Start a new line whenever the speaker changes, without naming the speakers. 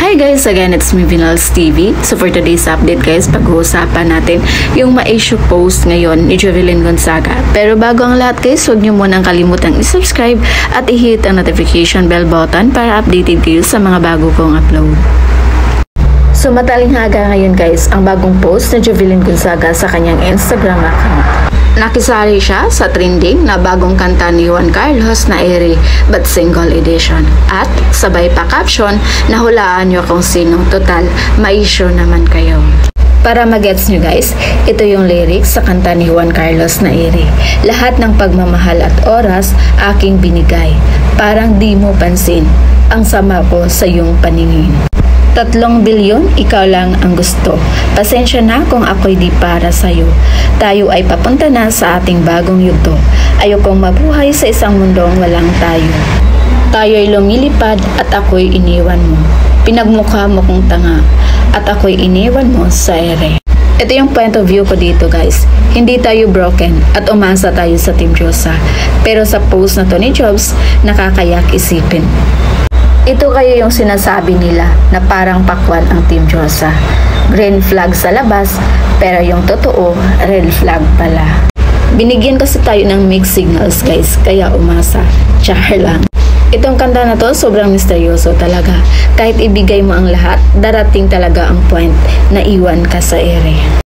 Hi guys, again it's me Vinals TV. So for today's update guys, pag-uusapan natin yung ma-issue post ngayon ni Jovelyn Gonzaga. Pero bago ang lahat guys, huwag nyo munang kalimutang i-subscribe at i-hit ang notification bell button para updated kayo sa mga bago kong upload. So matalinghaga ngayon guys ang bagong post ni Jovelyn Gonzaga sa kanyang Instagram account. Nakisali siya sa trending na bagong kanta ni Juan Carlos na Ere but single edition. At sabay pa caption, nahulaan nyo kung sinong total, ma-issue naman kayo. Para magets nyo guys, ito yung lyrics sa kanta ni Juan Carlos na Ere. Lahat ng pagmamahal at oras aking binigay, parang di mo pansin, ang sama ko sa iyong paningin. 3 bilyon, ikaw lang ang gusto. Pasensya na kung ako'y di para sa'yo. Tayo ay papunta na sa ating bagong yugto. Ayokong mabuhay sa isang mundong walang tayo. Tayo'y lumilipad at ako'y iniwan mo. Pinagmukha mo kong tanga at ako'y iniwan mo sa ere. Ito yung point of view ko dito guys. Hindi tayo broken at umasa tayo sa Team Diyosa. Pero sa post na to ni Jobs, nakakayak isipin. Ito kayo yung sinasabi nila na parang pakwan ang Team Diyosa. Green flag sa labas, pero yung totoo, red flag pala. Binigyan kasi tayo ng mixed signals guys, kaya umasa. Char lang. Itong kanta na to, sobrang misteryoso talaga. Kahit ibigay mo ang lahat, darating talaga ang point na iwan ka sa ere.